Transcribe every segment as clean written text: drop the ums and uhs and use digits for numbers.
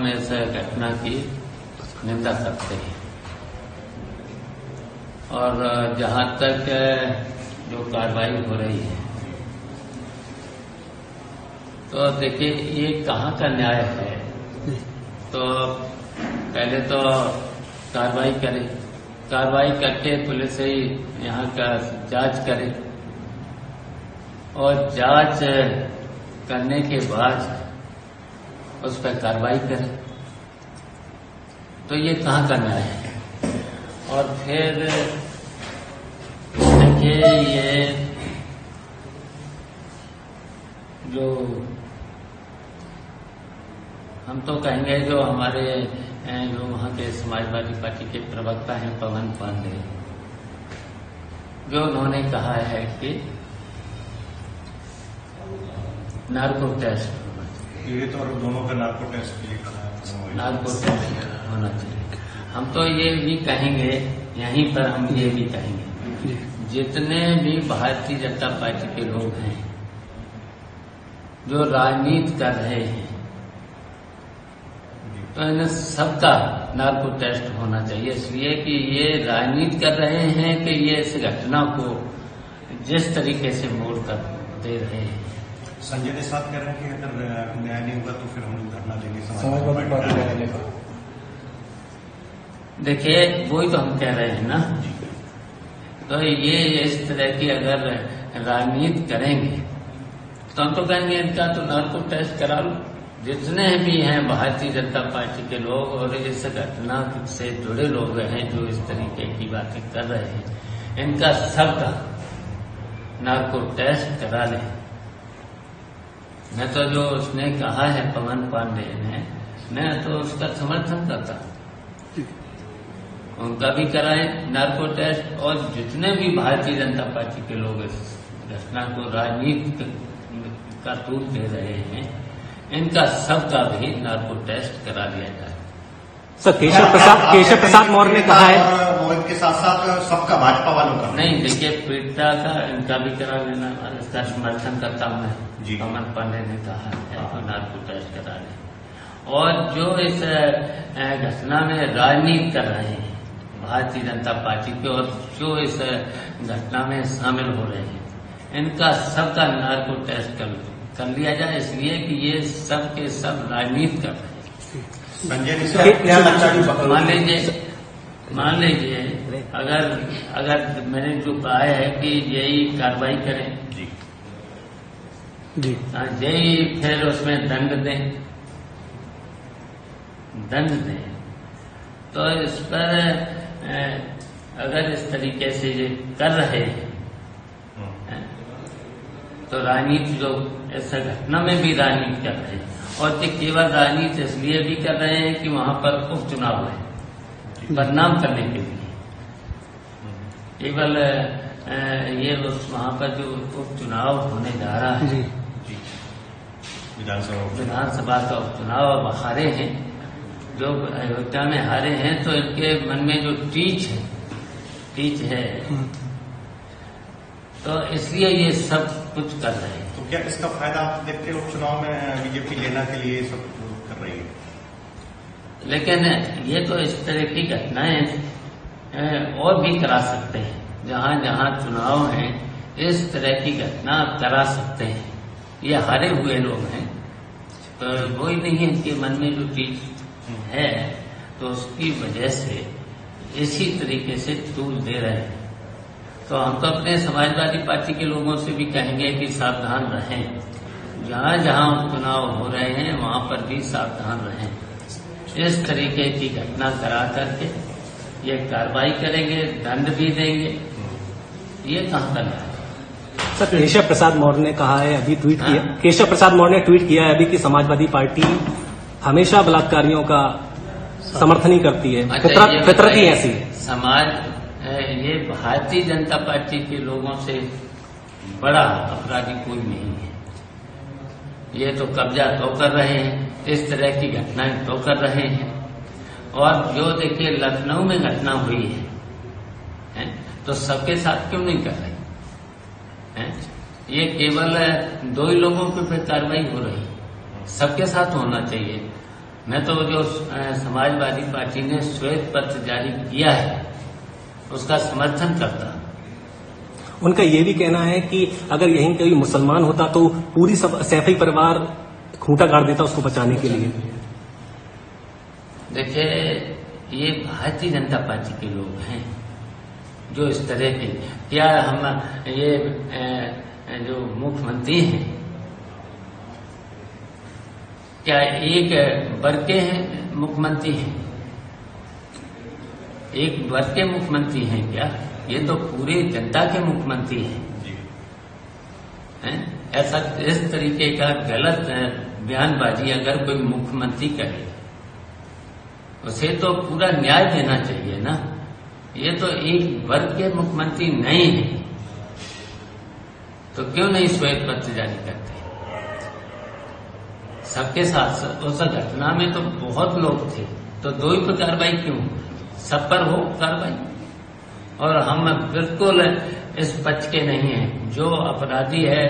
हम इस घटना की निंदा करते हैं। और जहां तक जो कार्रवाई हो रही है, तो देखिए ये कहाँ का न्याय है। तो पहले तो कार्रवाई करे, कार्रवाई करके पुलिस ही यहाँ का जांच करे और जांच करने के बाद उस पर कार्रवाई करे, तो ये कहाँ का न्याय है। और फिर देखिए ये जो हम तो कहेंगे जो हमारे जो वहाँ के समाजवादी पार्टी के प्रवक्ता हैं पवन पांडे, जो उन्होंने कहा है कि नार्को टेस्ट होना चाहिए। ये तो दोनों का नार्को टेस्ट के लिए कहा है, नार्को टेस्ट होना चाहिए। हम तो ये भी कहेंगे, यहीं पर हम ये भी कहेंगे, जितने भी भारतीय जनता पार्टी के लोग हैं जो राजनीति कर रहे हैं, तो इन सबका नार्को टेस्ट होना चाहिए। इसलिए कि ये राजनीति कर रहे हैं कि ये इस घटना को जिस तरीके से मोड़ कर दे रहे हैं। संजय निषाद कह रहे हैं कि अगर न्याय नहीं होगा तो फिर हम धरना देंगे समाजवादी पार्टी। देखिए वही तो हम कह रहे हैं ना, तो ये इस तरह की अगर राजनीति करेंगे तो हम तो कहेंगे इनका तो नार्को टेस्ट करा लो। जितने भी हैं भारतीय जनता पार्टी के लोग और इस घटना से जुड़े लोग हैं जो इस तरीके की बातें कर रहे हैं, इनका सबका नार्को टेस्ट करा लें। मैं तो जो उसने कहा है पवन पांडे ने, मैं तो उसका समर्थन करता हूं, उनका भी कराएं नार्को टेस्ट। और जितने भी भारतीय जनता पार्टी के लोग इस घटना को राजनीति का रूप दे रहे हैं, इनका सबका भी नार्को टेस्ट करा दिया जाए। सर केशव प्रसाद मौर्य ने कहा है, मोहित के साथ साथ सबका भाजपा वालों का नहीं, देखिए पीड़िता का इनका भी करा लेना, इसका समर्थन करता हूं मैं। पवन पांडे ने कहा है तो नार्को टेस्ट करा लें। और जो इस घटना में राजनीति कर रहे हैं भारतीय जनता पार्टी के और जो इस घटना में शामिल हो रहे हैं, इनका सबका नार्को टेस्ट कर लिया जाए। इसलिए कि ये सब के सब राजनीति कर रहे हैं। संजय मान लीजिए अगर मैंने जो कहा है कि यही कार्रवाई करें जी, यही फिर उसमें दंड दें, तो इस पर अगर इस तरीके से ये कर रहे हैं तो राजनीति जो ऐसा घटना में भी राजनीति कर रहे हैं। और ये केवल राजनीति इसलिए भी कर रहे हैं कि वहां पर उपचुनाव है, बदनाम करने के लिए। केवल ये वहां पर जो उपचुनाव होने जा रहा है, विधानसभा का उपचुनाव हारे हैं, जो अयोध्या में हारे हैं, तो इनके मन में जो टीच है, तो इसलिए ये सब कुछ कर रहे हैं। तो क्या इसका फायदा आप देखते हो चुनाव में बीजेपी लेना के लिए सब कर रही है? लेकिन ये तो इस तरह की घटनाएं और भी करा सकते हैं। जहां जहां चुनाव है इस तरह की घटना करा सकते हैं। ये हारे हुए लोग हैं, तो वही नहीं है इनके मन में जो चीज है, तो उसकी वजह से इसी तरीके से तूल दे रहे हैं। तो हम तो अपने समाजवादी पार्टी के लोगों से भी कहेंगे कि सावधान रहें, जहां जहां चुनाव हो रहे हैं वहां पर भी सावधान रहें। इस तरीके की घटना करा करके ये कार्रवाई करेंगे, दंड भी देंगे, ये कहाँ करना है। सर केशव प्रसाद मौर्य ने कहा है, अभी ट्वीट किया, केशव प्रसाद मौर्य ने ट्वीट किया है अभी कि समाजवादी पार्टी हमेशा बलात्कारियों का समर्थन ही करती है। फितरत ही ऐसी है। ये भारतीय जनता पार्टी के लोगों से बड़ा अपराधी कोई नहीं है। ये तो कब्जा तो कर रहे हैं, इस तरह की घटनाएं तो कर रहे हैं। और जो देखिए लखनऊ में घटना हुई है, तो सबके साथ क्यों नहीं कर रहे हैं? ये केवल 2 ही लोगों के पे कार्रवाई हो रही है, सबके साथ होना चाहिए। मैं तो जो समाजवादी पार्टी ने श्वेत पत्र जारी किया है उसका समर्थन करता हूं। उनका ये भी कहना है कि अगर यहीं कोई मुसलमान होता तो पूरी सैफी परिवार खूंटा गाड़ देता उसको बचाने के लिए। देखिए, ये भारतीय जनता पार्टी के लोग हैं जो इस तरह के, क्या हम ये जो मुख्यमंत्री हैं क्या एक वर्ग के हैं मुख्यमंत्री हैं, एक वर्ग के मुख्यमंत्री हैं क्या? ये तो पूरे जनता के मुख्यमंत्री हैं। ऐसा इस तरीके का गलत बयानबाजी अगर कोई मुख्यमंत्री करे उसे तो पूरा न्याय देना चाहिए ना। ये तो एक वर्ग के मुख्यमंत्री नहीं है तो क्यों नहीं श्वेत पत्र जारी करते? सबके साथ उस घटना में तो बहुत लोग थे, तो दो ही तो कार्रवाई क्यों? सब पर हो कार्रवाई। और हम बिल्कुल इस पक्ष के नहीं हैं, जो अपराधी है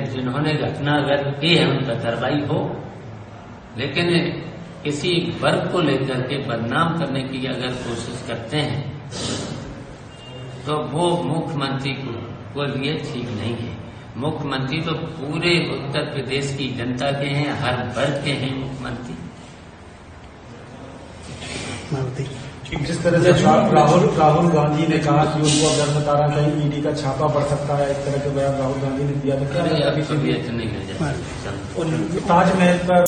जिन्होंने घटना अगर की है उन पर कार्रवाई हो, लेकिन किसी वर्ग को लेकर के बदनाम करने की अगर कोशिश करते हैं तो वो मुख्यमंत्री को लिए ठीक नहीं है। मुख्यमंत्री तो पूरे उत्तर प्रदेश की जनता के हैं, हर वर्ग के हैं मुख्यमंत्री। जिस तरह से राहुल गांधी ने कहा कि उनको अब डर सता रहा कहीं ईडी का छापा पड़ सकता है, इस तरह के बयान राहुल गांधी ने दिया था। नहीं ताजमहल पर